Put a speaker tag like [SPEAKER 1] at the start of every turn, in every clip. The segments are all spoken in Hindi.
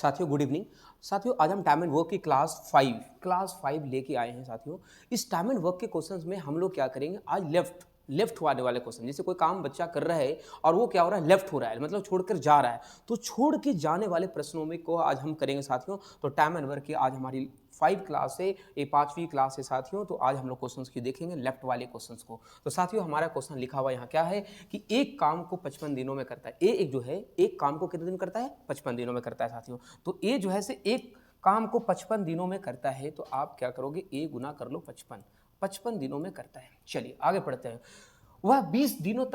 [SPEAKER 1] साथियों गुड इवनिंग। साथियों आज हम टाइम एंड वर्क की क्लास 5 लेके आए हैं। साथियों इस टाइम एंड वर्क के क्वेश्चंस में हम लोग क्या करेंगे, आज लेफ्ट आने वाले क्वेश्चन, जैसे कोई काम बच्चा कर रहा है और वो क्या हो रहा है, लेफ्ट हो रहा है, मतलब छोड़कर जा रहा है, तो छोड़ के जाने वाले प्रश्नों में को आज हम करेंगे साथियों। तो टाइम एंड वर्क की आज हमारी 5 क्लास है, ये 5वीं क्लास है साथियों। तो आज हम लोग क्वेश्चंस की देखेंगे लेफ्ट वाले क्वेश्चंस को। तो साथियों हमारा क्वेश्चन लिखा हुआ यहाँ क्या है कि एक काम को 55 दिनों में करता है। एक जो है एक काम को कितने दिन करता है, 55 दिनों में करता है साथियों। तो ए जो है से एक काम को 55 दिनों में करता है, तो आप क्या करोगे, ए गुना कर लो 55 दिनों में करता है। चलिए आगे पढ़ते हैं। वह 20 दिनों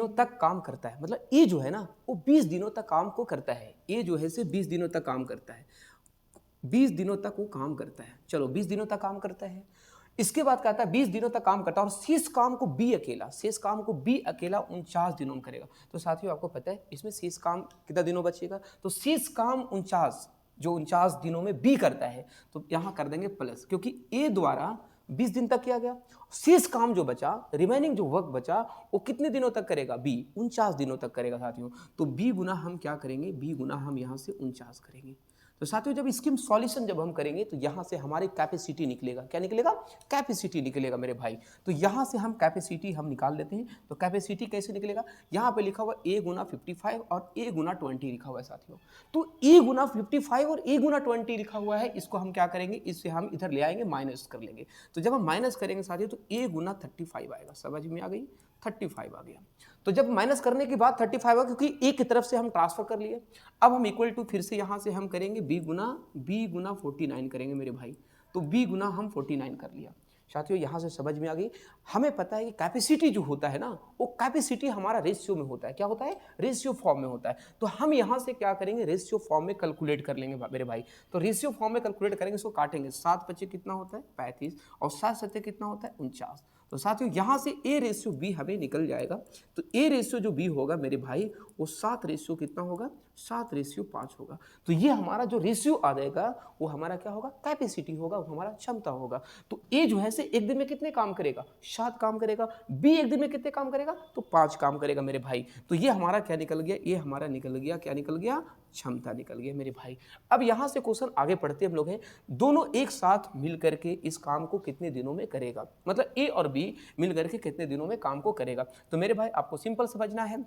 [SPEAKER 1] तक काम करता है, मतलब ए जो है ना वो 20 दिनों तक काम को करता है। ए जो है से 20 दिनों तक काम करता है, 20 दिनों तक वो काम करता है। चलो 20 दिनों तक काम करता है। इसके बाद कहता है 20 दिनों तक काम करता है और शेष काम को बी अकेला 49 दिनों में करेगा। तो साथियों आपको पता है इसमें शेष काम कितना दिनों बचेगा, तो शेष काम 49 जो 49 दिनों में बी करता है, तो यहां कर देंगे प्लस, क्योंकि ए द्वारा 20 दिन तक किया गया। शेष काम जो बचा, रिमेनिंग जो वर्क बचा, वो कितने दिनों तक करेगा, बी 49 दिनों तक करेगा साथियों। तो बी गुना हम क्या करेंगे, बी गुना हम यहां से 49 करेंगे। तो साथियों जब इसकी सॉल्यूशन जब हम करेंगे तो यहां से हमारी कैपेसिटी निकलेगा, क्या निकलेगा, कैपेसिटी निकलेगा मेरे भाई। तो यहां से हम कैपेसिटी हम निकाल लेते हैं। तो कैपेसिटी कैसे निकलेगा, यहां पे लिखा हुआ ए गुना 55 और ए गुना 20 लिखा हुआ है साथियों। तो ए गुना 55 और ए गुना 20 लिखा हुआ है, इसको हम क्या करेंगे, इससे हम इधर ले आएंगे, माइनस कर लेंगे। तो जब हम माइनस करेंगे साथियों तो ए गुना 35 आएगा। समझ में आ गई, 35 आ गया। तो जब माइनस करने के बाद 35 आएगा, क्योंकि ए की तरफ से हम ट्रांसफर कर लिए। अब हम इक्वल टू फिर से यहां से हम करेंगे बी गुना 49 करेंगे मेरे भाई। तो बी गुना हम 49 कर लिया। साथियों यहां से समझ में आ गई। हमें पता है कि कैपेसिटी जो होता है ना, वो कैपेसिटी हमारा रेशियो में होता है। क्या होता है, रेशियो फॉर्म में होता है। तो हम यहां से क्या करेंगे, रेशियो फॉर्म में कैलकुलेट कर लेंगे मेरे भाई। तो रेशियो फॉर्म में कैलकुलेट करेंगे, इसको काटेंगे, 7 पच्चीस कितना होता है, 35, और 7 सत्ते कितना होता है, 49। तो साथियों यहां से ए रेशियो बी हमें निकल जाएगा। तो ए रेशियो जो बी होगा मेरे भाई, वो 7 रेशियो कितना होगा, 7:5 होगा। तो ये हमारा जो रेशियो आ जाएगा वो हमारा क्या होगा, कैपेसिटी होगा, वो हमारा क्षमता होगा। तो ए जो है से एक दिन में कितने काम करेगा, 7 काम करेगा। बी एक दिन में कितने काम करेगा, तो 5 काम करेगा मेरे भाई। तो ये हमारा क्या निकल गया, ये हमारा निकल गया, क्या निकल गया, क्षमता निकल गया मेरे भाई। अब यहां से क्वेश्चन आगे पढ़ते हम लोग हैं, दोनों एक साथ मिल करके इस काम को कितने दिनों में करेगा, मतलब ए और बी मिल करके कितने दिनों में काम को करेगा। तो मेरे भाई आपको सिंपल समझना है,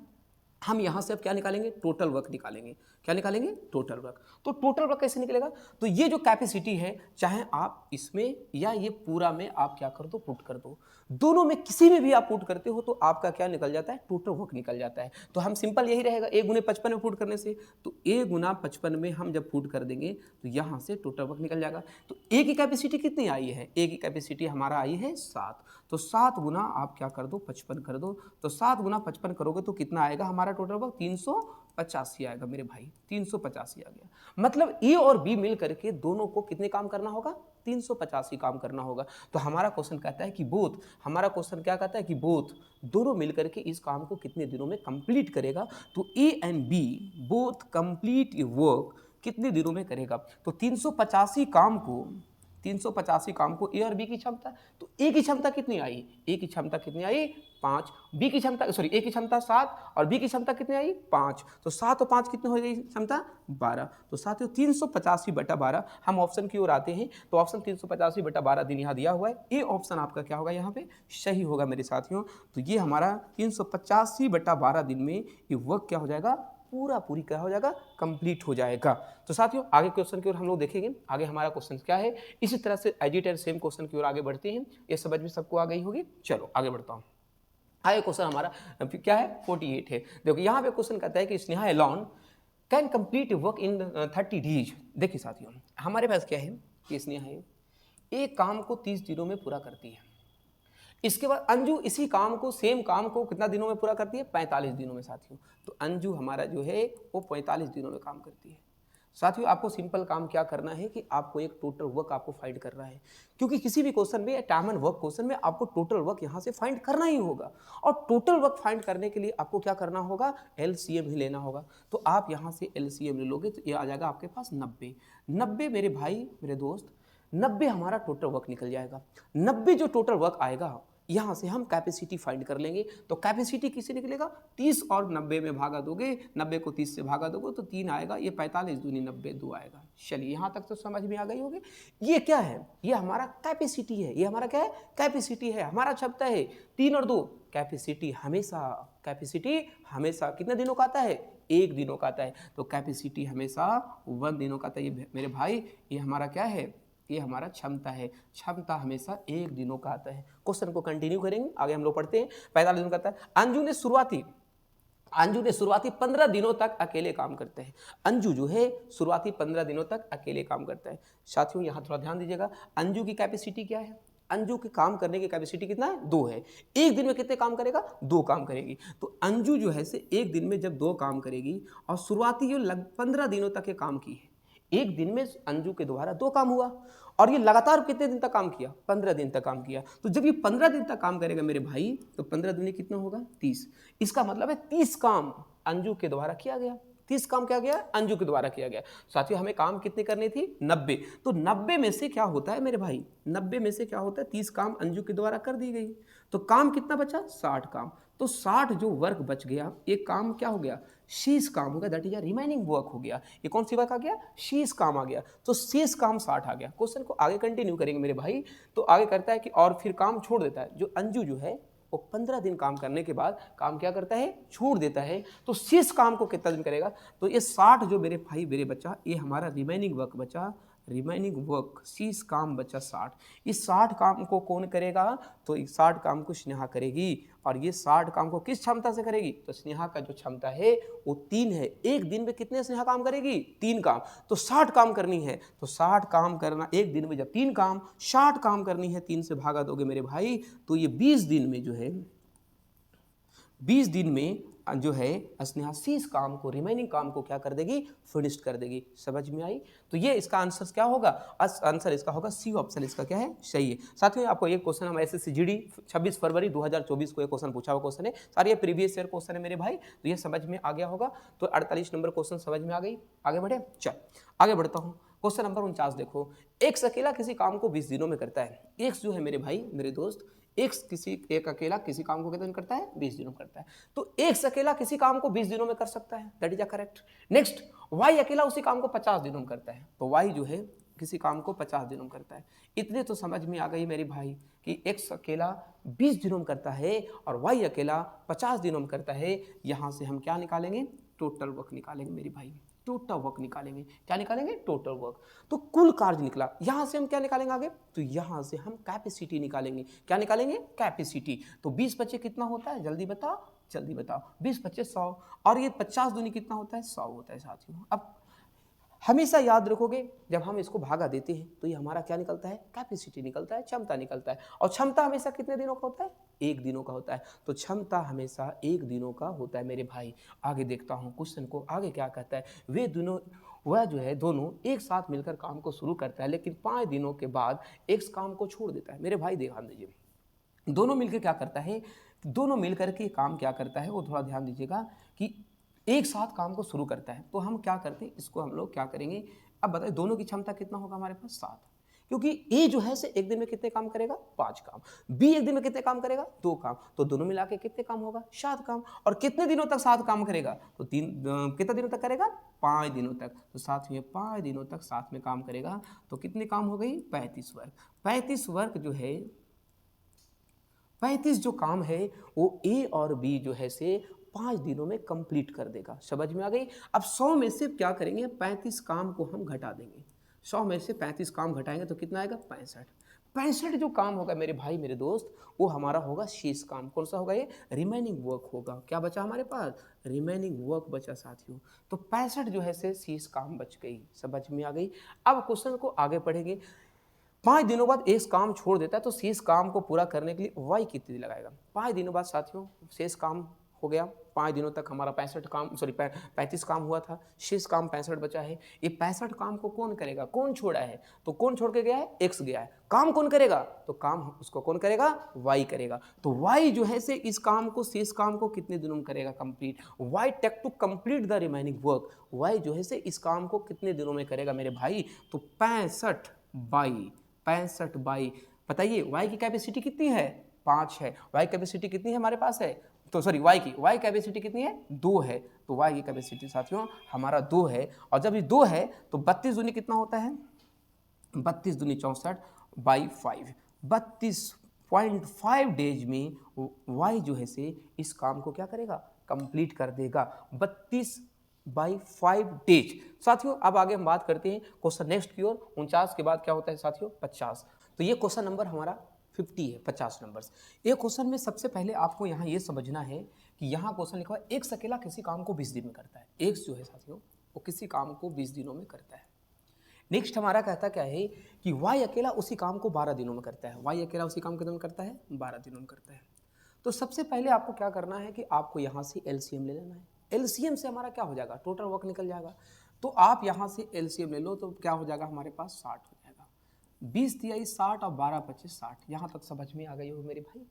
[SPEAKER 1] हम यहां से अब क्या निकालेंगे, टोटल वर्क निकालेंगे। क्या निकालेंगे, टोटल वर्क। तो टोटल वर्क कैसे निकलेगा, तो ये जो कैपेसिटी है, चाहे आप इसमें या ये पूरा में आप क्या कर दो, पुट कर दो। दोनों में किसी में भी आप पुट करते हो तो आपका क्या निकल जाता है, टोटल वर्क निकल जाता है। तो हम सिंपल यही रहेगा, ए गुने 55 में पुट करने से, तो ए गुना 55 में हम जब पुट कर देंगे तो यहां से टोटल वर्क निकल जाएगा। तो ए की कैपेसिटी कितनी आई है, ए की कैपेसिटी हमारा आई है 7। तो 7 गुना आप क्या कर दो, 55 कर दो। तो 7 गुना 55 करोगे तो कितना आएगा हमारा टोटल वर्क, 385 आएगा मेरे भाई, 385 आ गया। मतलब ए और बी मिल करके दोनों को कितने काम करना होगा, 385 काम करना होगा। तो हमारा क्वेश्चन कहता है कि बोथ, हमारा क्वेश्चन क्या कहता है कि बोथ दोनों मिलकर के इस काम को कितने दिनों में कंप्लीट करेगा। तो A and B both complete work कितने दिनों में करेगा। तो 385 काम को ए और बी की क्षमता, तो ए की क्षमता कितनी आई, ए की क्षमता कितनी आई, 5। बी की क्षमता ए की क्षमता 7 और बी की क्षमता कितनी आई, 5। तो 7 और 5 कितनी हो गई क्षमता, 12। तो साथियों 385/12, हम ऑप्शन की ओर आते हैं। तो ऑप्शन 385/12 दिन यहाँ दिया हुआ है, ए ऑप्शन आपका क्या होगा, यहाँ पे सही होगा मेरे साथियों। तो ये हमारा 385/12 दिन में ये वर्क क्या हो जाएगा, पूरी क्या हो जाएगा, कंप्लीट हो जाएगा। तो साथियों आगे क्वेश्चन की ओर हम लोग देखेंगे, आगे हमारा क्वेश्चन क्या है। इसी तरह से as it is same question की ओर आगे बढ़ते हैं। ये समझ में सबको आ गई होगी। चलो आगे बढ़ता हूं। आगे क्वेश्चन हमारा क्या है, 48 है। देखो यहाँ पे क्वेश्चन कहता है कि Sneha Elon can complete work in 30 days. देखिए साथियों हमारे पास क्या है कि स्नेहा एक काम को 30 दिनों में पूरा करती है। इसके बाद अंजू इसी काम को, सेम काम को कितना दिनों में पूरा करती है, 45 दिनों में साथियों। तो अंजू हमारा जो है वो 45 दिनों में काम करती है। साथियों आपको सिंपल काम क्या करना है कि आपको एक टोटल वर्क आपको फाइंड करना है, क्योंकि किसी भी क्वेश्चन में, टाइम एंड वर्क क्वेश्चन में आपको टोटल वर्क यहां से फाइंड करना ही होगा। और टोटल वर्क फाइंड करने के लिए आपको क्या करना होगा, एलसीएम ही लेना होगा। तो आप यहां से एलसीएम ले लोगे तो ये आ जाएगा आपके पास 90 मेरे भाई मेरे दोस्त, 90 हमारा टोटल वर्क निकल जाएगा। 90 जो टोटल वर्क आएगा, यहाँ से हम कैपेसिटी फाइंड कर लेंगे। तो कैपेसिटी किससे निकलेगा, 30 और 90 में भागा दोगे, 90 को 30 से भागा दोगे तो 3 आएगा, ये 45 दूनी 90 2 आएगा। चलिए यहाँ तक तो समझ में आ गई होगी। ये क्या है, ये हमारा कैपेसिटी है, ये हमारा क्या है, कैपेसिटी है, हमारा क्षमता है। 3 और 2 कैपेसिटी हमेशा कितने दिनों का आता है, 1 दिनों का आता है। तो कैपेसिटी हमेशा 1 दिनों का आता है। ये मेरे भाई ये हमारा क्या है, ये हमारा क्षमता है, क्षमता हमेशा 1 दिनों का आता है। क्वेश्चन को कंटिन्यू करेंगे, आगे हम लोग पढ़ते हैं। 45 दिनों का आता है। अंजू ने शुरुआती 15 दिनों तक अकेले काम करते हैं। अंजू जो है शुरुआती 15 दिनों तक अकेले काम करता है। साथियों यहाँ थोड़ा ध्यान दीजिएगा, अंजू की कैपेसिटी क्या है, अंजू के काम करने की कैपेसिटी कितना है, 2 है। 1 दिन में कितने काम करेगा, 2 काम करेगी। तो अंजू जो है से 1 दिन में जब 2 काम करेगी और शुरुआती जो 15 दिनों तक ये काम की है, 1 दिन में अंजू के द्वारा 2 काम हुआ और ये लगातार कितने दिन तक काम किया, 15 दिन तक काम किया। तो जब ये 15 दिन तक काम करेगा मेरे भाई, तो 15 दिन में कितना होगा, 30। इसका मतलब है 30 काम अंजू के द्वारा किया गया। 30 काम क्या गया, अंजू के द्वारा किया गया। साथियों हमें काम कितने करनी थी, 90। तो 90 में से क्या होता है मेरे भाई, 90 में से क्या होता है, 30 काम अंजू के द्वारा कर दी गई। तो काम कितना बचा, 60 काम। तो 60 जो वर्क बच गया, ये काम क्या हो गया, शेष काम हो गया, that is a remaining work हो गया। ये कौन सी वर्क आ गया, शेष काम आ गया। तो शेष काम 60 आ गया। क्वेश्चन को आगे कंटिन्यू करेंगे मेरे भाई। तो आगे करता है कि और फिर काम छोड़ देता है। जो अंजू जो है वो 15 दिन काम करने के बाद काम क्या करता है, छोड़ देता है। तो शेष काम को कितना दिन करेगा, तो ये 60 जो मेरे भाई मेरे बच्चा, ये हमारा रिमेनिंग वर्क बचा, रिमेनिंग वर्क, शेष काम बचा 60। इस 60 काम को कौन करेगा, तो इस 60 काम को स्नेहा करेगी। और ये 60 काम को किस क्षमता से करेगी, तो स्नेहा का जो क्षमता है वो 3 है। 1 दिन में कितने स्नेहा काम करेगी, 3 काम। तो 60 काम करनी है, तो 60 काम करना 1 दिन में, जब 3 काम 60 काम करनी है, 3 से भागा दोगे मेरे भाई, तो ये 20 दिन में जो है, 20 दिन में जो है स्नेहा शेष काम को, रिमेनिंग काम को क्या कर देगी, फिनिश कर देगी। समझ में आई। तो ये इसका आंसर क्या होगा, आंसर इसका होगा सी ऑप्शन, इसका क्या है, सही है। साथियों आपको एक क्वेश्चन हम एसएससी जीडी 26 फरवरी 2024 को एक क्वेश्चन पूछा हुआ क्वेश्चन है। सारे ये प्रीवियस ईयर क्वेश्चन है मेरे भाई, तो ये समझ में आ गया होगा। तो 48 नंबर क्वेश्चन समझ में आ गई। आगे बढ़े, चल आगे बढ़ता हूँ। क्वेश्चन नंबर 49 देखो, एक अकेला किसी काम को 20 दिनों में करता है। एक जो है मेरे भाई मेरे दोस्त, एक अकेला किसी काम को कितने दिन करता है, 20 दिनों करता है। तो एक अकेला किसी काम को 20 दिनों में कर सकता है, that is a correct. Next, Y अकेला उसी काम को 50 दिनों में करता है। तो वाई जो है किसी काम को 50 दिनों में करता है। इतने तो समझ में आ गई मेरे भाई कि एक्स अकेला 20 दिनों में करता है और वाई अकेला 50 दिनों में करता है। यहाँ से हम क्या निकालेंगे, टोटल वर्क निकालेंगे मेरे भाई, टोटल वर्क निकालेंगे। क्या निकालेंगे, टोटल वर्क। तो कुल कार्य निकला। यहां से हम क्या निकालेंगे आगे, तो यहां से हम कैपेसिटी निकालेंगे। क्या निकालेंगे, कैपेसिटी। तो 20 बच्चे कितना होता है, जल्दी बताओ, जल्दी बताओ। 20 बच्चे 100 और ये 50 दूनी कितना होता है, 100 होता है साथियों। अब हमेशा याद रखोगे, जब हम इसको भागा देते हैं तो ये हमारा क्या निकलता है, कैपेसिटी निकलता है, क्षमता निकलता है। और क्षमता हमेशा कितने दिनों का होता है, 1 दिनों का होता है। तो क्षमता हमेशा 1 दिनों का होता है मेरे भाई। आगे देखता हूँ क्वेश्चन को, आगे क्या कहता है, वह जो है दोनों एक साथ मिलकर काम को शुरू करता है, लेकिन 5 दिनों के बाद एक काम को छोड़ देता है। मेरे भाई ध्यान दीजिए, दोनों मिलकर क्या करता है, दोनों मिलकर के काम क्या करता है, वो थोड़ा ध्यान दीजिएगा कि एक साथ काम को शुरू करता है। तो हम क्या करते हैं, इसको हम लोग क्या करेंगे, अब बताइए दोनों की क्षमता कितना होगा हमारे पास, 7। क्योंकि ए जो है से 1 दिन में कितने काम करेगा, 5 काम। बी 1 दिन में कितने काम करेगा, 2 काम। तो दोनों मिला के कितने काम होगा, 7 काम। और कितने दिनों तक 7 काम करेगा, तो कितने दिनों तक करेगा, 5 दिनों तक। तो साथ में 5 दिनों तक साथ में काम करेगा। तो कितने काम हो गई, 35 वर्क। 35 वर्क जो है, 35 जो काम है वो ए और बी जो है से 5 दिनों में कंप्लीट कर देगा। समझ में आ गई। अब 100 में से क्या करेंगे, 35 काम को हम घटा देंगे। 100 में से 35 काम घटाएंगे तो कितना आएगा, 65। 65 जो काम होगा मेरे भाई मेरे दोस्त, वो हमारा होगा शेष काम। कौन सा होगा, ये रिमेनिंग वर्क होगा। क्या बचा हमारे पास, रिमेनिंग वर्क बचा साथियों। तो 65 जो है से शेष काम बच गई। समझ में आ गई। अब क्वेश्चन को आगे पढ़ेंगे। 5 दिनों बाद एक काम छोड़ देता है, तो शेष काम को पूरा करने के लिए वाई कितने दिन लगाएगा। 5 दिनों बाद साथियों शेष काम हो गया। 5 दिनों तक हमारा 35 काम हुआ था, शेष काम 65 बचा है। ये 65 काम को कौन करेगा, कौन छोड़ा है, तो कौन छोड़ के गया है, एक्स गया है। काम कौन करेगा, तो काम उसको कौन करेगा, वाई करेगा। तो वाई जो है से इस काम को, शेष काम को कितने दिनों में करेगा complete. Y take to complete the remaining work. Y जो है से इस काम को कितने दिनों में करेगा मेरे भाई, तो 65 बाई बताइए वाई की कैपेसिटी कितनी है, 5 है। वाई कैपेसिटी कितनी है हमारे पास है, तो सॉरी वाई कैपेसिटी कितनी है 2 है, तो वाई की कैपेसिटी साथियों हमारा 2 है। और जब ये 2 है तो 32 दूनी कितना होता है, 32 दूनी 64 बाई 5, 32.5 डेज में वाई जो है से इस काम को क्या करेगा, कंप्लीट कर देगा 32/5 डेज। साथियों अब आगे हम बात करते हैं क्वेश्चन नेक्स्ट की ओर। 49 के बाद क्या होता है साथियों 50। तो ये क्वेश्चन नंबर हमारा 50 है, 50 नंबर्स। एक क्वेश्चन में सबसे पहले आपको यहाँ ये समझना है कि यहाँ क्वेश्चन लिखा हुआ है एक अकेला किसी काम को 20 दिन में करता है। एक जो है साथियों वो किसी काम को 20 दिनों में करता है। नेक्स्ट हमारा कहता क्या है कि वाई अकेला उसी काम को 12 दिनों में करता है। वाई अकेला उसी काम कितने में करता है, 12 दिनों में करता है। तो सबसे पहले आपको क्या करना है कि आपको यहाँ से एलसीएम ले लेना है। एलसीएम से हमारा क्या हो जाएगा, टोटल वर्क निकल जाएगा। तो आप यहाँ से एलसीएम ले लो तो क्या हो जाएगा हमारे पास 60 हो जाएगा। 20 तिहाई 60 और 12 25 60। यहाँ तक समझ में आ गई हो मेरे भाई।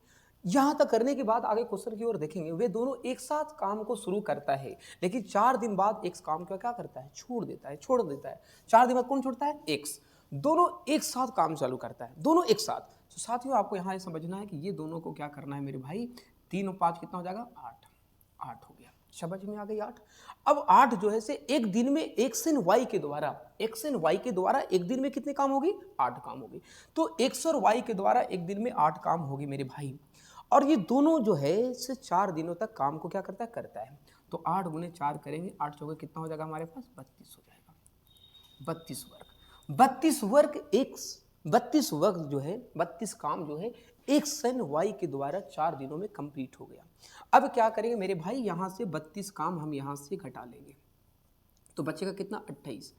[SPEAKER 1] यहाँ तक करने के बाद आगे क्वेश्चन की ओर देखेंगे। वे दोनों एक साथ काम को शुरू करता है लेकिन 4 दिन बाद एक काम को क्या करता है, छोड़ देता है। 4 दिन बाद कौन छोड़ता है, एक्स। दोनों एक साथ काम चालू करता है, दोनों एक साथ। तो साथियों आपको यहाँ समझना है कि ये दोनों को क्या करना है मेरे भाई, 3 और 5 कितना हो जाएगा 8, 8 हो गया। समझ में आ गई 8। अब 8 जो है से एक दिन में एक्स एन वाई के द्वारा एक दिन में कितने काम होगी, 8 काम होगी। तो एक्स और वाई के द्वारा एक दिन में 8 काम होगी मेरे भाई। और ये दोनों जो है से 4 दिनों तक काम को क्या करता है। तो 8 गुने 4 करेंगे, 8 चौके कितना हो जाएगा हमारे पास 32 हो जाएगा। 32 वर्क जो है 32 काम जो है एक सन वाई के द्वारा 4 दिनों में कंप्लीट हो गया। अब क्या करेंगे मेरे भाई, यहाँ से 32 काम हम यहाँ से घटा लेंगे तो बचेगा कितना 28।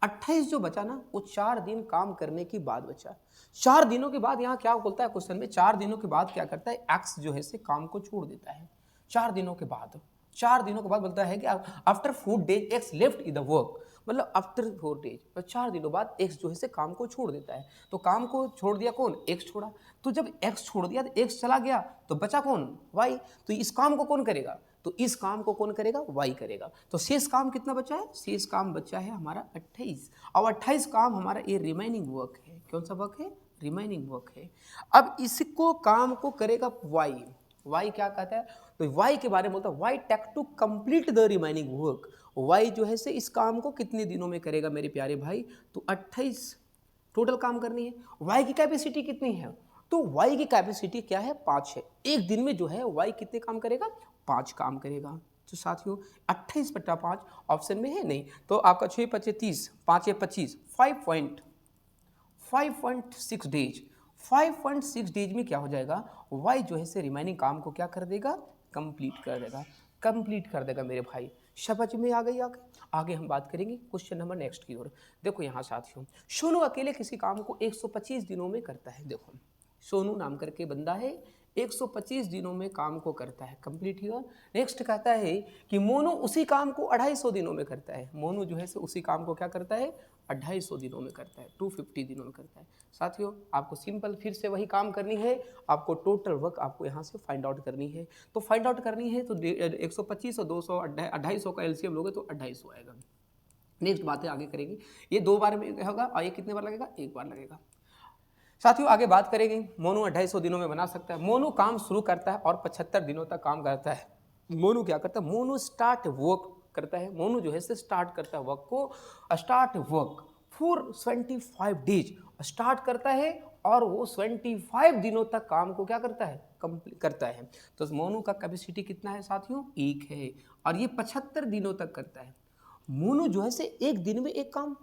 [SPEAKER 1] 28 जो बचा ना वो 4 दिन काम करने के बाद बचा। 4 दिनों के बाद यहाँ क्या बोलता है क्वेश्चन में, 4 दिनों के बाद क्या करता है, एक्स जो है से काम को छोड़ देता है। 4 दिनों के बाद बोलता है कि after 4 days x left in the work, मतलब आफ्टर 4 डेज, तो 4 दिनों बाद एक्स जो है से काम को छोड़ देता है। तो काम को छोड़ दिया कौन, एक्स छोड़ा। तो जब एक्स छोड़ दिया तो एक्स चला गया तो बचा कौन, वाई। तो इस काम को कौन करेगा, तो इस काम को कौन करेगा, वाई करेगा। तो शेष काम कितना बचा है, शेष काम बचा है हमारा 28। और 28 काम हमारा ये रिमेनिंग वर्क है। कौन सा वर्क है, रिमेनिंग वर्क है। अब इसको काम को करेगा वाई। वाई क्या कहता है, तो वाई के बारे में बोलता है Y take to complete the remaining work. Y जो है से इस काम को कितने दिनों में करेगा मेरे प्यारे भाई, तो 28 टोटल काम करनी है। वाई की कैपेसिटी कितनी है, तो वाई की कैपेसिटी क्या है, 5 है। एक दिन में जो है वाई कितने काम करेगा, 5 काम करेगा। तो साथियों 28/5 ऑप्शन में है नहीं, तो आपका 6 × 5 = 30, 5 × 25 5.6 डेज। 5.6 डेज में क्या हो जाएगा, वाई जो है से रिमेनिंग काम को क्या कर देगा, कंप्लीट कर देगा मेरे भाई। समझ में आ गई। आगे हम बात करेंगे क्वेश्चन नंबर नेक्स्ट की ओर। देखो यहाँ साथियों, सोनू अकेले किसी काम को 125 दिनों में करता है। देखो सोनू नाम करके बंदा है, 125 दिनों में काम को करता है, कंप्लीट हुआ। नेक्स्ट कहता है कि मोनू उसी काम को 250 दिनों में करता है। मोनू जो है से उसी काम को क्या करता है, 250 दिनों में करता है, 250 दिनों में करता है। साथियों आपको सिंपल फिर से वही काम करनी है, आपको टोटल वर्क आपको यहाँ से फाइंड आउट करनी है। तो फाइंड आउट करनी है तो 125 और 200 250 का एलसीएम लोगे तो 250 आएगा। नेक्स्ट बातें आगे करेंगे। ये 2 बार में होगा और ये कितने बार लगेगा, 1 बार लगेगा। साथियों आगे बात करेंगे, मोनू 250 दिनों में बना सकता है। मोनू काम शुरू करता है और 75 दिनों तक काम करता है। मोनू क्या करता है, मोनू स्टार्ट वर्क करता है। मोनू जो है से स्टार्ट करता है वर्क को, start work for 25 days start करता है और वो 25 दिनों तक काम को क्या करता है, कंप्लीट करता है। तो मोनू का कैपेसिटी कितना है साथियों, 1 है और ये 75 दिनों तक करता है। मोनू जो है से एक दिन में एक काम,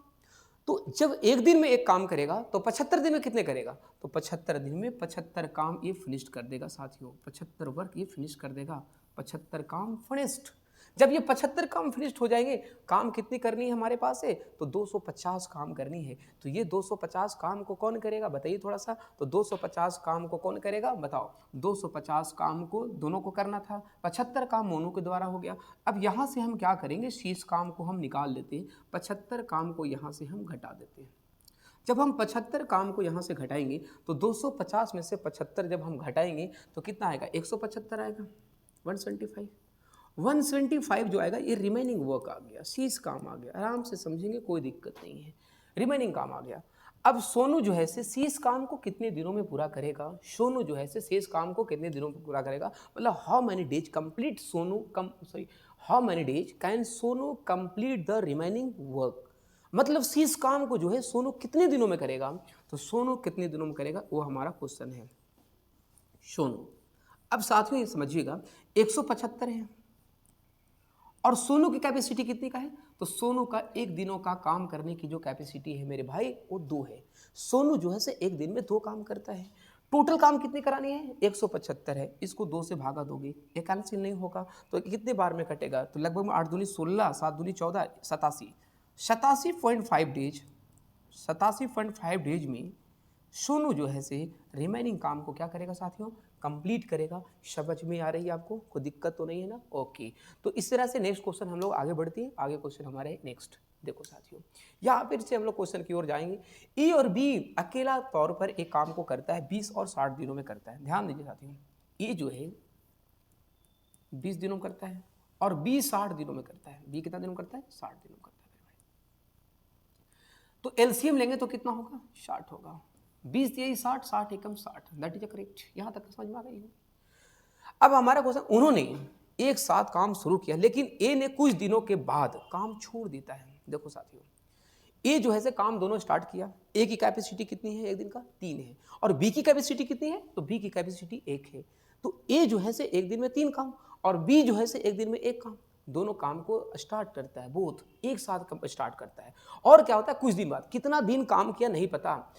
[SPEAKER 1] तो जब एक दिन में एक काम करेगा तो 75 दिन में कितने करेगा, तो 75 दिन में 75 काम ये फिनिश कर देगा साथियों। 75 वर्क ये फिनिश कर देगा, 75 काम फिनिश्ड। जब ये 75 काम फिनिश्ड हो जाएंगे, काम कितनी करनी है हमारे पास है, तो 250 काम करनी है। तो ये 250 काम को कौन करेगा बताइए थोड़ा सा, तो 250 काम को कौन करेगा बताओ। 250 काम को दोनों को करना था, 75 काम मोनू के द्वारा हो गया। अब यहाँ से हम क्या करेंगे, शेष काम को हम निकाल लेते हैं, 75 काम को यहाँ से हम घटा देते हैं। जब हम 75 काम को यहाँ से घटाएंगे तो 250 में से 75 जब हम घटाएंगे तो कितना आएगा, 175 आएगा, 175 जो आएगा ये रिमेनिंग वर्क आ गया, शेष काम आ गया। आराम से समझेंगे, कोई दिक्कत नहीं है, रिमेनिंग काम आ गया। अब सोनू जो है से शेष काम को कितने दिनों में पूरा करेगा, सोनू जो है से शेष काम को कितने दिनों में पूरा करेगा, मतलब how many days complete Sonu how many days can Sonu complete the remaining work, मतलब शेष काम को जो है सोनू कितने दिनों में करेगा, तो सोनू कितने दिनों में करेगा वो हमारा क्वेश्चन है सोनू। अब साथियों ये समझिएगा 175 है और सोनू की कैपेसिटी कितनी का है, तो सोनू का एक दिनों का काम करने की जो कैपेसिटी है मेरे भाई वो 2 है। सोनू जो है से एक दिन में 2 काम करता है। टोटल काम कितनी करानी है, 175 है, इसको 2 से भागा दोगे, ये कैंसिल नहीं होगा तो कितने बार में कटेगा, तो लगभग 8 दूनी 16, 7 दूनी 14, 87.5 डेज, 87.5 डेज में सोनू जो है से रिमेनिंग काम को क्या करेगा साथियों, कंप्लीट करेगा। समझ में आ रही है आपको, कोई दिक्कत तो नहीं है ना, ओके। तो इस तरह से नेक्स्ट क्वेश्चन हम लोग आगे बढ़ते हैं। आगे क्वेश्चन हमारे नेक्स्ट देखो साथियों, यहाँ फिर से हम लोग क्वेश्चन की ओर जाएंगे। ए और बी अकेला तौर पर एक काम को करता है 20 और 60 दिनों में करता है। ध्यान दीजिए साथियों, ए जो है 20 दिनों में करता है और बी 60 दिनों में करता है। बी कितना दिनों करता है, 60 दिनों में करता है मेरे भाई। तो एलसीएम लेंगे तो कितना होगा, 60 होगा। 20 यही 60, 60 एकम 60, दैट इज करेक्ट। यहाँ तक समझ में आ गई है। अब हमारा क्वेश्चन, उन्होंने एक साथ काम शुरू किया लेकिन ए ने कुछ दिनों के बाद काम छोड़ देता है। देखो साथियों, ए जो है से काम दोनों स्टार्ट किया, ए की कैपेसिटी कितनी है एक दिन का, 3 है, और बी की कैपेसिटी कितनी है, तो बी की कैपेसिटी 1 है। तो ए जो है से एक दिन में 3 काम और बी जो है से एक दिन में 1 काम, दोनों काम को स्टार्ट करता है, बोथ एक साथ स्टार्ट करता है। और क्या होता है, कुछ दिन बाद, कितना दिन काम किया नहीं पता,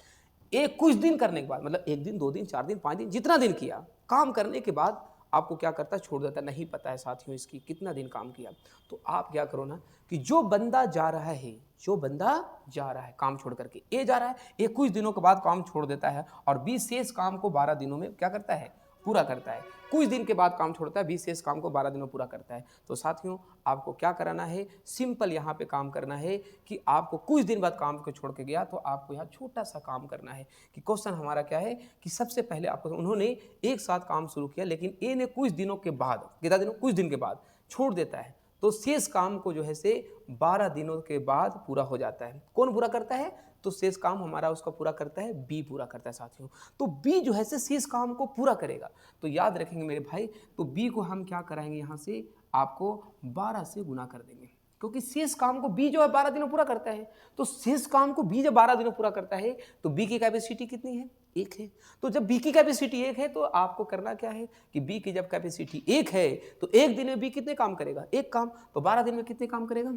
[SPEAKER 1] एक कुछ दिन करने के बाद, मतलब 1 दिन 2 दिन 4 दिन 5 दिन जितना दिन किया, काम करने के बाद आपको क्या करता है, छोड़ देता है, नहीं पता है साथियों इसकी कितना दिन काम किया। तो आप क्या करो ना कि जो बंदा जा रहा है, जो बंदा जा रहा है काम छोड़ करके, ए जा रहा है, ए कुछ दिनों के बाद काम छोड़ देता है और बी शेष काम को 12 दिनों में क्या करता है, पूरा करता है। कुछ दिन के बाद काम छोड़ता है, 20 शेष काम को 12 दिनों पूरा करता है। तो साथियों आपको क्या कराना है, सिंपल यहाँ पे काम करना है कि आपको कुछ दिन बाद काम को छोड़ के गया तो आपको यहाँ छोटा सा काम करना है कि क्वेश्चन हमारा क्या है कि सबसे पहले आपको, उन्होंने एक साथ काम शुरू किया लेकिन ए ने कुछ दिनों के बाद, कितना दिनों, कुछ दिन के बाद छोड़ देता है, तो शेष काम को जो है से 12 दिनों के बाद पूरा हो जाता है। कौन पूरा करता है, तो शेष काम हमारा उसका पूरा करता है, बी पूरा करता है साथियों। तो बी जो है से शेष काम को पूरा करेगा। तो याद रखेंगे मेरे भाई, तो बी को हम क्या कराएंगे, यहाँ से आपको 12 से गुना कर देंगे, क्योंकि शेष काम को बी जो है 12 दिनों पूरा करता है। तो शेष काम को बी जब 12 दिनों पूरा करता है तो बी की कैपेसिटी कितनी है, 1 है। तो जब बी की कैपेसिटी 1 है तो आपको करना क्या है कि बी की जब कैपेसिटी 1 है तो एक दिन में बी कितने काम करेगा, 1 काम। तो 12 दिन में कितने काम करेगा,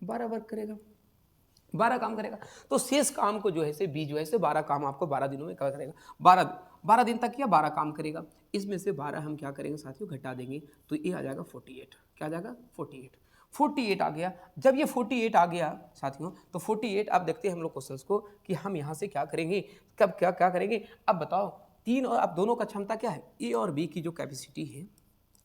[SPEAKER 1] 12 वर्क करेगा, 12 काम करेगा। तो शेष काम को जो है से बी जो है से 12 काम आपको 12 दिनों में क्या करेगा, 12 दिन तक किया, 12 काम करेगा। इसमें से 12 हम क्या करेंगे साथियों, घटा देंगे, तो ये आ जाएगा 48। क्या आ जाएगा, 48 आ गया। जब ये 48 आ गया साथियों, तो 48 अब देखते हैं हम लोग क्वेश्चंस को कि हम यहाँ से क्या करेंगे, कब क्या क्या करेंगे। अब बताओ, 3 और अब दोनों का क्षमता क्या है, ए और बी की जो कैपेसिटी है,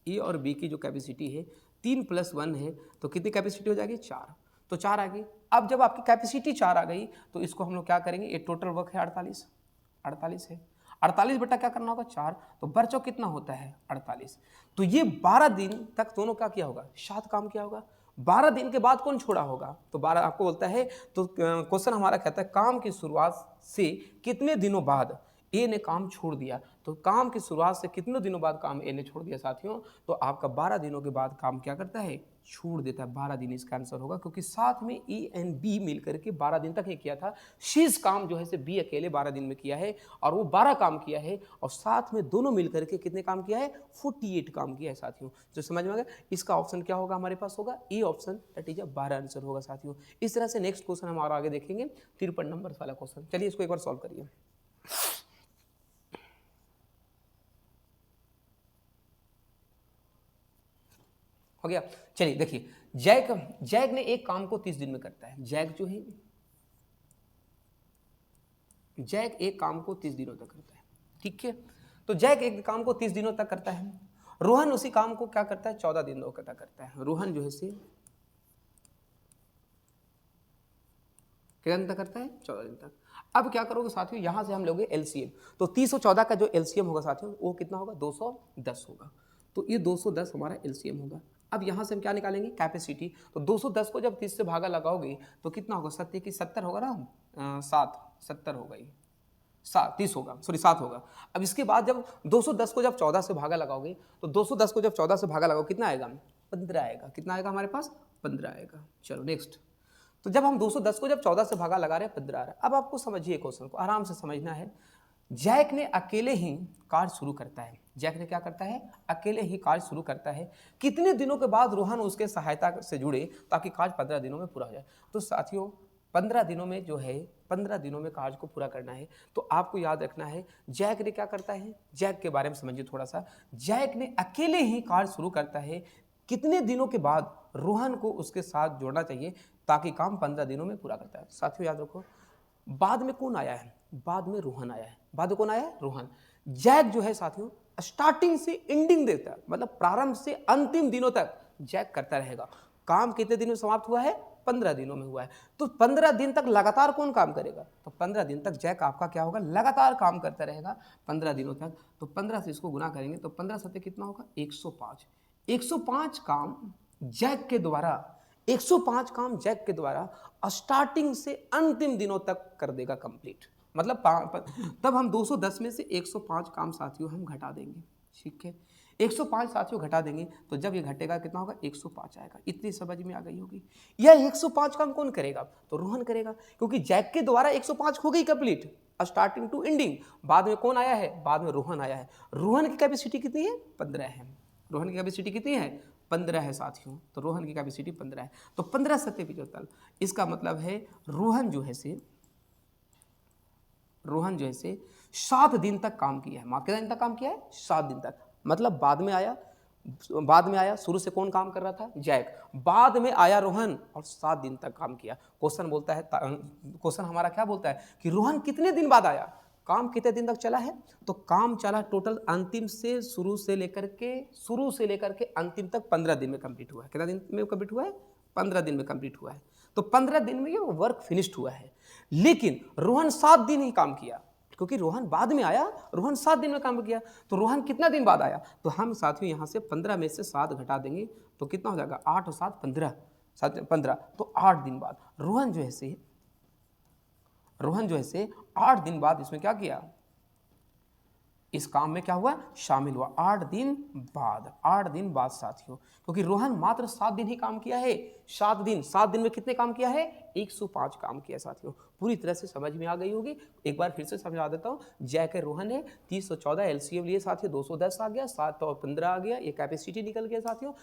[SPEAKER 1] ए और बी की जो कैपेसिटी है 3 + 1 है, तो कितनी कैपेसिटी हो जाएगी, 4। तो 4 आ गई। अब जब आपकी कैपेसिटी 4 आ गई तो इसको हम लोग क्या करेंगे, ये टोटल वर्क है 48 है, 48 बटा क्या करना होगा, 4, तो बर्चो कितना होता है, 48। तो ये 12 दिन तक दोनों क्या किया होगा, 7 काम किया होगा। 12 दिन के बाद कौन छोड़ा होगा, तो 12 आपको बोलता है, तो क्वेश्चन हमारा कहता है काम की शुरुआत से कितने दिनों बाद ए ने काम छोड़ दिया। तो काम की शुरुआत से कितने दिनों बाद काम ए ने छोड़ दिया साथियों, तो आपका 12 दिनों के बाद काम क्या करता है, छोड़ देता है। 12 दिन इसका आंसर होगा, क्योंकि साथ में ए एंड बी मिलकर के 12 दिन तक ही किया था। शेष काम जो है से बी अकेले 12 दिन में किया है और वो 12 काम किया है, और साथ में दोनों मिलकर के कितने काम किया है, 48 काम किया है साथियों। जो समझ में आ गया, इसका ऑप्शन क्या होगा हमारे पास, होगा A option, that is 12 answer होगा साथियों। इस तरह से नेक्स्ट क्वेश्चन हम और आगे देखेंगे, 53 नंबर वाला क्वेश्चन। चलिए इसको एक बार सॉल्व करिए। हो गया। चलिए देखिए, जैक ने एक काम को 30 दिन में करता है। जैक एक काम को 30 दिनों तक करता है, ठीक है। तो जैक एक काम को 30 दिनों तक करता है। रोहन उसी काम को क्या करता है, 14 दिनों तक करता है। रोहन जो है से कितने दिन तक करता है, 14 दिन तक। अब क्या करोगे साथियों, यहां से हम लोगे एलसीएम, तो 30 और 14 का जो एलसीएम होगा साथियों, वो कितना होगा, 210 होगा। तो ये 210 हमारा एलसीएम होगा। अब यहाँ से हम क्या निकालेंगे, कैपेसिटी। तो 210 को जब 30 से भागा लगाओगे तो कितना होगा, 70 की 70 होगा ना, 70 होगा, ये 30 होगा, सॉरी 7 होगा। अब इसके बाद जब 210 को जब 14 से भागा लगाओगे तो 210 को जब 14 से भागा लगाओ कितना आएगा, 15 आएगा। कितना आएगा हमारे पास, 15 आएगा। चलो नेक्स्ट। तो जब हम 210 को जब 14 से भागा लगा रहे हैं 15 आ रहा है। अब आपको समझिए, क्वेश्चन को आराम से समझना है। जैक ने अकेले ही कार्य शुरू करता है, जैक ने क्या करता है, अकेले ही कार्य शुरू करता है। कितने दिनों के बाद रोहन उसके सहायता से जुड़े ताकि कार्य 15 दिनों में पूरा हो जाए। तो साथियों 15 दिनों में जो है, 15 दिनों में कार्य को पूरा करना है। तो आपको याद रखना है जैक ने क्या करता है, जैक के बारे में समझिए थोड़ा सा। जैक ने अकेले ही कार्य शुरू करता है, कितने दिनों के बाद रोहन को उसके साथ जोड़ना चाहिए ताकि काम 15 दिनों में पूरा करता है। साथियों याद रखो, बाद में कौन आया है, बाद में रोहन आया है। बाद में कौन आया है, रोहन। जैक जो है साथियों स्टार्टिंग से एंडिंग देता है, मतलब प्रारंभ से अंतिम दिनों तक जैक करता रहेगा। काम कितने दिन में समाप्त हुआ है, 15 दिनों में हुआ है। तो 15 दिन तक लगातार कौन काम करेगा, तो 15 दिन तक जैक आपका क्या होगा, लगातार काम करता रहेगा 15 दिनों तक। तो 15 से इसको गुना करेंगे तो 15 सत्ते कितना होगा, 105। 105 काम जैक के द्वारा, 105 काम जैक के द्वारा स्टार्टिंग से अंतिम दिनों तक कर देगा कंप्लीट। मतलब तब हम 210 में से 105 काम साथियों हम घटा देंगे, ठीक है। 105 साथियों घटा देंगे तो जब ये घटेगा कितना होगा, 105 आएगा। इतनी समझ में आ गई होगी। यह 105 काम कौन करेगा, तो रोहन करेगा, क्योंकि जैक के द्वारा 105 हो गई कंप्लीट स्टार्टिंग टू एंडिंग। बाद में कौन आया है, बाद में रोहन आया है। रोहन की कैपेसिटी कितनी है, 15 है। रोहन की कैपेसिटी कितनी है, 15 है साथियों। तो रोहन की कैपेसिटी 15 है। तो 15 सत्ते 75, इसका मतलब है रोहन जो है से 7 दिन तक काम किया है। कितने दिन तक काम किया है, 7 दिन तक। मतलब बाद में आया, शुरू से कौन काम कर रहा था, जैक। बाद में आया रोहन और 7 दिन तक काम किया। क्वेश्चन बोलता है, क्वेश्चन हमारा क्या बोलता है कि रोहन कितने दिन बाद आया, काम कितने दिन तक चला है। तो काम चला टोटल अंतिम से शुरू से लेकर के अंतिम तक 15 दिन में कंप्लीट हुआ है। कितना दिन में कंप्लीट हुआ है, 15 दिन में कंप्लीट हुआ है। तो 15 दिन में ये वर्क फिनिश्ड हुआ है। लेकिन रोहन 7 दिन ही काम किया, क्योंकि रोहन बाद में आया, रोहन 7 दिन में काम किया। तो रोहन कितना दिन बाद आया, तो हम साथियों यहाँ से 15 में से 7 घटा देंगे तो कितना हो जाएगा, 8 और 7 15, 15। तो 8 दिन बाद रोहन जो है से 8 दिन बाद इसमें क्या किया, इस काम में क्या हुआ, शामिल हुआ। 8 दिन बाद साथियों, क्योंकि रोहन मात्र 7 दिन ही काम किया है। 7 दिन में कितने काम किया है, 105 काम किया साथियों। पूरी तरह से समझ में आ गई होगी। एक बार फिर से समझा देता हूँ। जैक रोहन है, 30 और 14 एलसीएम लिए साथियों, 210 आ गया, 7 और 15 आ गया, ये कैपेसिटी निकल गया साथियों।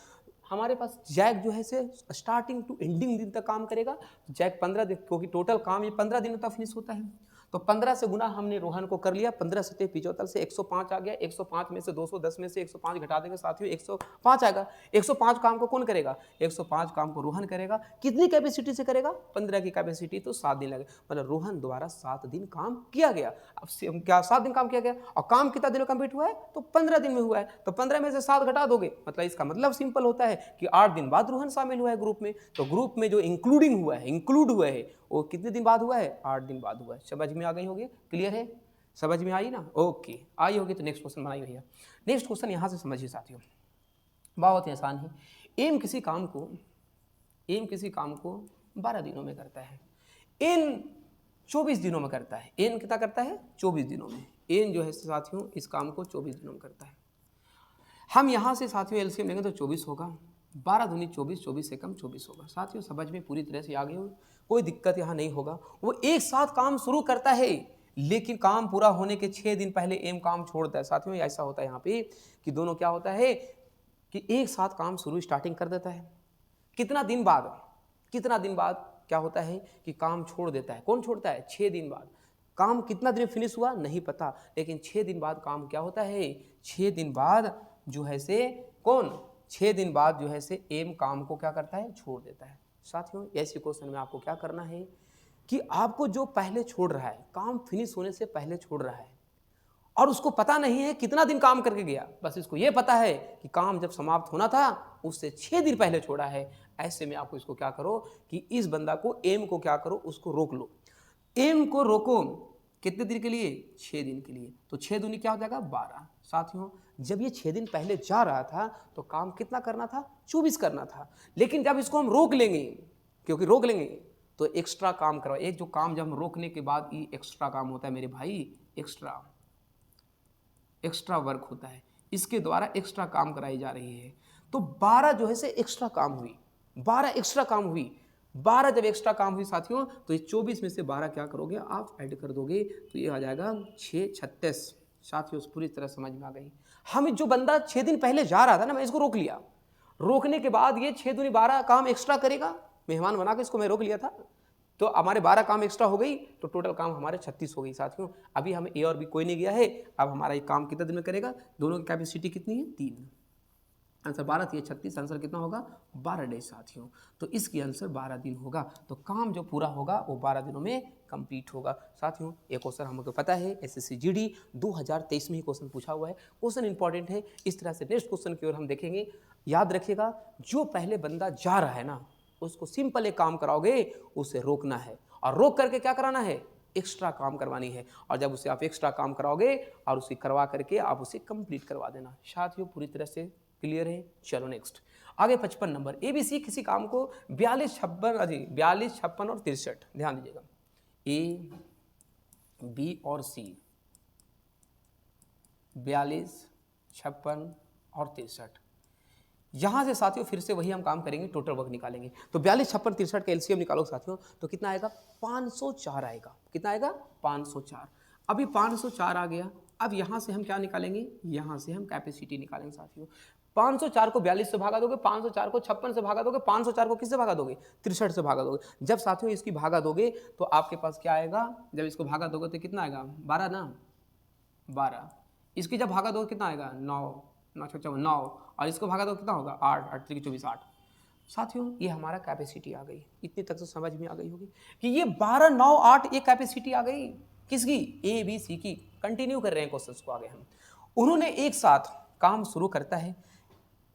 [SPEAKER 1] हमारे पास जैक जो है से स्टार्टिंग टू एंडिंग दिन तक काम करेगा। जैक 15 दिन, क्योंकि टोटल काम ये 15 दिनों तक फिनिश होता है। तो 15 से गुना हमने रोहन को कर लिया, 15 सत्ते 75 से 105 आ गया। 105 में से 210 में से 105 घटा देंगे साथियों, 105 आएगा। 105 काम को कौन करेगा, 105 काम को रोहन करेगा। कितनी कैपेसिटी से करेगा, 15 की कैपेसिटी, तो 7 दिन लगे। मतलब रोहन द्वारा 7 दिन काम किया गया। अब क्या 7 दिन काम किया गया, और काम कितना दिन में कंप्लीट हुआ है, तो 15 दिन में हुआ है। तो 15 में से 7 घटा दोगे, मतलब इसका मतलब सिंपल होता है कि 8 दिन बाद रोहन शामिल हुआ है ग्रुप में। तो ग्रुप में जो इंक्लूड हुआ है वो कितने दिन बाद हुआ है, 8 दिन बाद हुआ है। समझ में आ गई होगी, क्लियर है, समझ में आई ना, ओके आई होगी। तो नेक्स्ट क्वेश्चन बनाइए भैया। नेक्स्ट क्वेश्चन यहाँ से समझिए साथियों, बहुत ही आसान है। एम किसी काम को 12 दिनों में करता है, एन 24 दिनों में करता है। एन कितना करता है, 24 दिनों में। एन जो है साथियों इस काम को 24 दिनों में करता है। हम यहाँ से साथियों एलसीएम लेंगे तो 24 होगा, 12 दूनी 24, 24 से कम 24 होगा। साथियों समझ में पूरी तरह से आ गई हो, कोई दिक्कत यहाँ नहीं होगा। वो एक साथ काम शुरू करता है, लेकिन काम पूरा होने के 6 दिन पहले एम काम छोड़ता है। साथियों ऐसा होता है यहाँ पे कि दोनों क्या होता है कि एक साथ काम शुरू स्टार्टिंग कर देता है, कितना दिन बाद क्या होता है कि काम छोड़ देता है। कौन छोड़ता है, 6 दिन बाद। काम कितना दिन में फिनिश हुआ नहीं पता, लेकिन 6 दिन बाद काम क्या होता है, 6 दिन बाद जो है से कौन, 6 दिन बाद जो है से एम काम को क्या करता है, छोड़ देता है। साथियों ऐसे क्वेश्चन में आपको क्या करना है कि आपको जो पहले छोड़ रहा है, काम फिनिश होने से पहले छोड़ रहा है, और उसको पता नहीं है कितना दिन काम करके गया, बस इसको ये पता है कि काम जब समाप्त होना था उससे 6 दिन पहले छोड़ा है। ऐसे में आपको इसको क्या करो कि इस बंदा को, एम को क्या करो, उसको रोक लो। एम को रोको कितने दिन के लिए, 6 दिन के लिए। तो 6 दूनी क्या हो जाएगा, 12। साथियों जब ये 6 दिन पहले जा रहा था तो काम कितना करना था, 24 करना था। लेकिन जब इसको हम रोक लेंगे, क्योंकि रोक लेंगे तो एक्स्ट्रा काम करवा, एक जो काम जब हम रोकने के बाद ये एक्स्ट्रा काम होता है मेरे भाई, एक्स्ट्रा वर्क होता है, इसके द्वारा एक्स्ट्रा काम कराई जा रही है। तो 12 जो है से एक्स्ट्रा काम हुई, 12 एक्स्ट्रा काम हुई। 12 जब एक्स्ट्रा काम हुई साथियों तो ये 24 में से 12 क्या करोगे आप ऐड कर दोगे तो ये आ जाएगा 6 36। साथियों पूरी तरह समझ में आ गई। हम जो बंदा 6 दिन पहले जा रहा था ना, मैं इसको रोक लिया, रोकने के बाद ये 6 दूनी 12 काम एक्स्ट्रा करेगा, मेहमान बना के इसको मैं रोक लिया था, तो हमारे 12 काम एक्स्ट्रा हो गई, तो टोटल काम हमारे 36 हो गई। साथियों अभी हमें ए और बी कोई नहीं गया है, अब हमारा ये काम कितने दिन में करेगा, दोनों की कैपेसिटी कितनी है 3, आंसर 12 थी 36, आंसर कितना होगा 12 डेज साथियों। तो इसकी आंसर 12 दिन होगा, तो काम जो पूरा होगा वो 12 दिनों में कंप्लीट होगा। साथियों ये क्वेश्चन हमको पता है एसएससी जीडी 2023 में ही क्वेश्चन पूछा हुआ है, क्वेश्चन इंपॉर्टेंट है। इस तरह से नेक्स्ट क्वेश्चन की ओर हम देखेंगे। याद रखिएगा जो पहले बंदा जा रहा है ना उसको सिंपल एक काम कराओगे, उसे रोकना है और रोक करके क्या कराना है, एक्स्ट्रा काम करवानी है। और जब उसे आप एक्स्ट्रा काम कराओगे और उसे करवा करके आप उसे कंप्लीट करवा देना। साथियों पूरी तरह से क्लियर है। चलो नेक्स्ट आगे 55 नंबर, ABC किसी काम को 42 56 और 63, ध्यान दीजिएगा A B और C 42 56 और 63। यहां से साथियों फिर से वही हम काम करेंगे, टोटल वर्क निकालेंगे। तो 42 56 63 का एलसीएम निकालो साथियों, तो कितना आएगा 504 आएगा। कितना आएगा 504। अभी 504 आ गया, अब यहां से हम क्या निकालेंगे, यहां से हम कैपेसिटी निकालेंगे साथियों। 504 को 42 से भागा दोगे, 504 को 56 से भागा दोगे, 504 को किससे भागा दोगे 63 से भागा दोगे। जब साथियों इसकी भागा दोगे तो आपके पास क्या आएगा, जब इसको भागा दोगे तो कितना आएगा 12 ना 12। इसकी जब भागा दोगे कितना आएगा 9 9 56 9, और इसको भागा दोगे कितना होगा 8 8 3 24 8। साथियों ये हमारा कैपेसिटी आ गई। इतनी तक तो समझ में आ गई होगी कि ये 12 9 8 ये कैपेसिटी आ गई किसकी, ABC की। कंटिन्यू कर रहे हैं क्वेश्चंस को आगे हम। उन्होंने एक साथ काम शुरू करता है,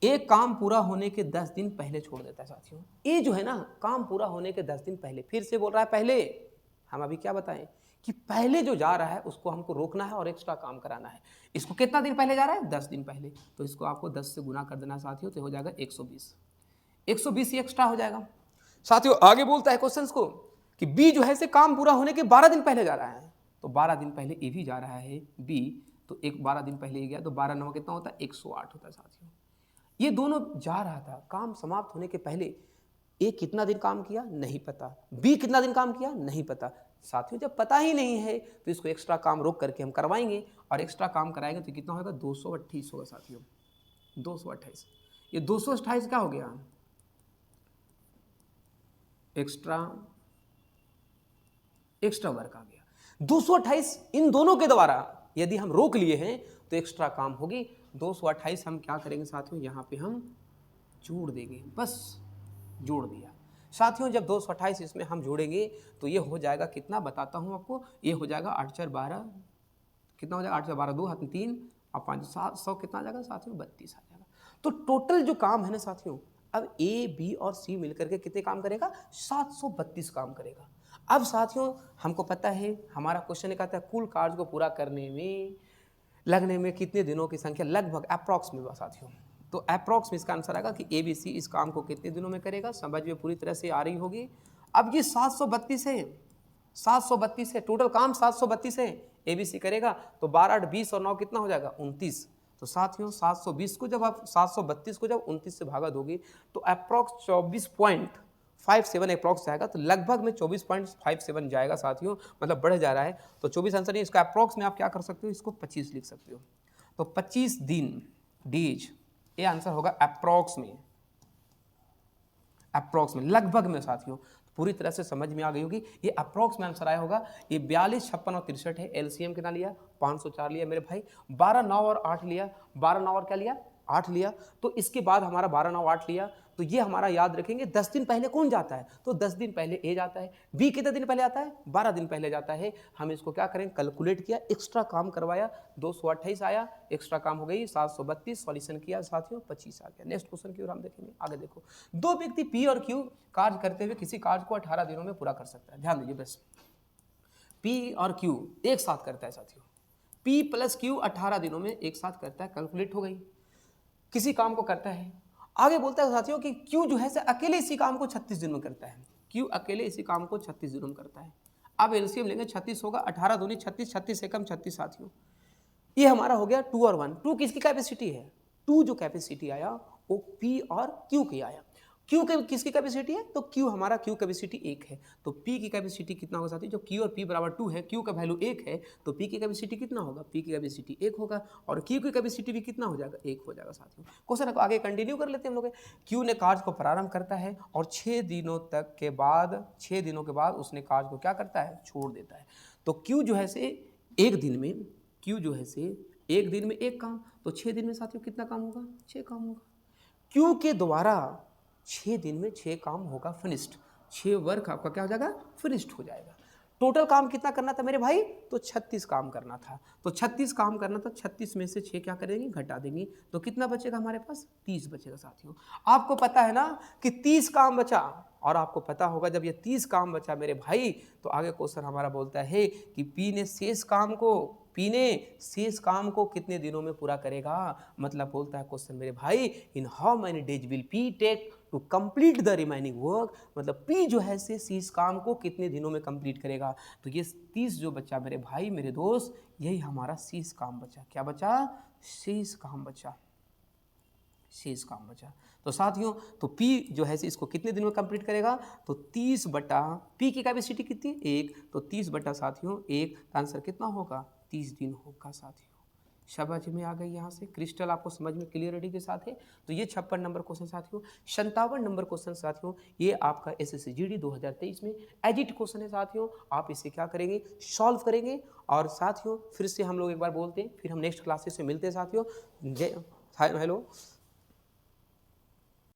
[SPEAKER 1] एक काम पूरा होने के 10 दिन पहले छोड़ देता है साथियों। ये जो है ना काम पूरा होने के 10 दिन पहले, फिर से बोल रहा है पहले, हम अभी क्या बताएं कि पहले जो जा रहा है उसको हमको रोकना है और एक्स्ट्रा काम कराना है। इसको कितना दिन पहले जा रहा है 10 दिन पहले, तो इसको आपको 10 से गुना कर देना साथियों, तो हो जाएगा 120। 120 ही एक्स्ट्रा हो जाएगा साथियों। आगे बोलता है क्वेश्चन को कि बी जो है से काम पूरा होने के 12 दिन पहले जा रहा है, तो 12 दिन पहले ए भी जा रहा है बी, तो एक 12 दिन पहले ही गया, तो 12 9 कितना होता है 108 होता है साथियों। ये दोनों जा रहा था, काम समाप्त होने के पहले ए कितना दिन काम किया नहीं पता, बी कितना दिन काम किया नहीं पता। साथियों जब पता ही नहीं है तो इसको एक्स्ट्रा काम रोक करके हम करवाएंगे, और एक्स्ट्रा काम कराएंगे तो कितना होगा 228 होगा साथियों, 228। ये 228 क्या हो गया, एक्स्ट्रा वर्क आ गया। 228 इन दोनों के द्वारा यदि हम रोक लिए हैं तो एक्स्ट्रा काम होगी। 228 हम क्या करेंगे साथियों, यहाँ पे हम जोड़ देंगे, बस जोड़ दिया साथियों। जब 228 इसमें हम जोड़ेंगे तो ये हो जाएगा कितना, बताता हूँ आपको, ये हो जाएगा 8 4 12, कितना हो जाएगा 8 4 12 2 हाथ में 3 और 5 700 कितना आ जाएगा साथियों 32 आ जाएगा। तो टोटल जो काम है ना साथियों, अब ए बी और सी मिलकर के कितने काम करेगा 732 काम करेगा। अब साथियों हमको पता है, हमारा क्वेश्चन कहता है कुल कार्य को पूरा करने में लगने में कितने दिनों की संख्या, लगभग अप्रॉक्स में साथियों। तो अप्रॉक्स में इसका आंसर आएगा कि ABC इस काम को कितने दिनों में करेगा, समझ में पूरी तरह से आ रही होगी। अब ये 732 है, 732 है, टोटल काम 732 है, ABC करेगा, तो 12 8 20 और 9 कितना हो जाएगा 29। तो साथियों 720 को जब आप 732 को जब 29 से भागा दोगे तो अप्रॉक्स 24.57 अप्रॉक्स जाएगा, तो लगभग में 24.57 जाएगा साथियों, मतलब बढ़ जा रहा है। तो 24 आंसर नहीं, इसका अप्रॉक्स में आप क्या कर सकते हो, इसको 25 लिख सकते हो। तो 25 दिन डेज, ये आंसर होगा अप्रॉक्स में, लगभग में साथियों। पूरी तरह से समझ में आ गई होगी, ये अप्रॉक्स में आंसर आया होगा। ये 42 56 और 63 है, एलसीएम कितना लिया 504 लिया मेरे भाई, 12 9 और 8 लिया, 12 9 और क्या लिया 8 लिया, तो इसके बाद हमारा 12 9 8 लिया। तो ये हमारा याद रखेंगे 10 दिन पहले कौन जाता है, तो 10 दिन पहले ए जाता है, बी कितने दिन पहले आता है 12 दिन पहले जाता है। हम इसको क्या करें, कैलकुलेट किया, एक्स्ट्रा काम करवाया, 228 आया, एक्स्ट्रा काम हो गई 732, सॉल्यूशन किया साथियों 25 आ गया। नेक्स्ट क्वेश्चन की ओर हम देखेंगे। आगे देखो, दो व्यक्ति पी और क्यू कार्य करते हुए किसी कार्य को 18 दिनों में पूरा कर सकता है। ध्यान दीजिए बस, पी और क्यू एक साथ करता है साथियों, P प्लस Q 18 दिनों में एक साथ करता है, कैलकुलेट हो गई, किसी काम को करता है। आगे बोलता है साथियों कि Q जो है से अकेले इसी काम को 36 दिन में करता है, Q अकेले इसी काम को 36 दिनों में करता है। अब एलसीएम लेंगे, 36 होगा, 18 दूनी 36, 36 से कम 36 साथियों। ये हमारा हो गया 2 और 1। 2 किसकी कैपेसिटी है? 2 जो कैपेसिटी आया वो P और Q की आया। Q के किसकी कैपेसिटी है? तो Q हमारा Q कैपेसिटी 1 है, तो P की कैपेसिटी कितना होगा साथियों? जब Q और P बराबर 2 है, Q का वैल्यू 1 है, तो P की कैपेसिटी कितना होगा? P की कैपेसिटी 1 होगा, और Q की कैपेसिटी भी कितना हो जाएगा? 1 हो जाएगा साथियों। क्वेश्चन को आगे कंटिन्यू कर लेते हैं हम लोग। Q ने कार्य को प्रारंभ करता है और 6 दिनों के बाद उसने कार्य को क्या करता है? छोड़ देता है। तो Q जो है से एक दिन में, Q जो है से एक दिन में एक काम, तो 6 दिन में साथियों कितना काम होगा? 6 काम होगा। Q के द्वारा 6 दिन में 6 काम होगा फिनिश्ड, 6 वर्क आपका क्या हो जाएगा? फिनिश्ड हो जाएगा। टोटल काम कितना करना था मेरे भाई? तो 36 काम करना था, तो 36 काम करना था, 36 में से 6 क्या करेंगे? घटा देंगे, तो कितना बचेगा हमारे पास? 30 बचेगा साथियों। आपको पता है ना कि 30 काम बचा, और आपको पता होगा जब ये 30 काम बचा मेरे भाई, तो आगे क्वेश्चन हमारा बोलता है कि P ने शेष काम को कितने दिनों में पूरा करेगा? मतलब बोलता है क्वेश्चन मेरे भाई, in how many days will P take to complete the remaining work, मतलब P जो है से शेष काम को कितने दिनों में कंप्लीट करेगा? तो ये 30 जो बचा मेरे भाई मेरे दोस्त, यही हमारा शेष काम बचा। क्या बचा? शेष काम बचा, शेष काम बचा। तो साथियों, तो P जो है इसको कितने दिन में कंप्लीट करेगा? तो 30 बटा P की कैपेसिटी कितनी? 1, तो 30 बटा साथियों 1, आंसर कितना होगा? 30 दिन होगा साथियों। समझ में आ गई यहाँ से? क्रिस्टल आपको समझ में क्लियरिटी के साथ है? तो ये 56 नंबर क्वेश्चन साथियों। 57 नंबर क्वेश्चन साथियों, ये आपका SSC GD 2023 में एडिट क्वेश्चन है साथियों। आप इसे क्या करेंगे? सॉल्व करेंगे। और साथियों फिर से हम लोग एक बार बोलते हैं, फिर हम नेक्स्ट क्लासेस में मिलते हैं साथियों। हेलो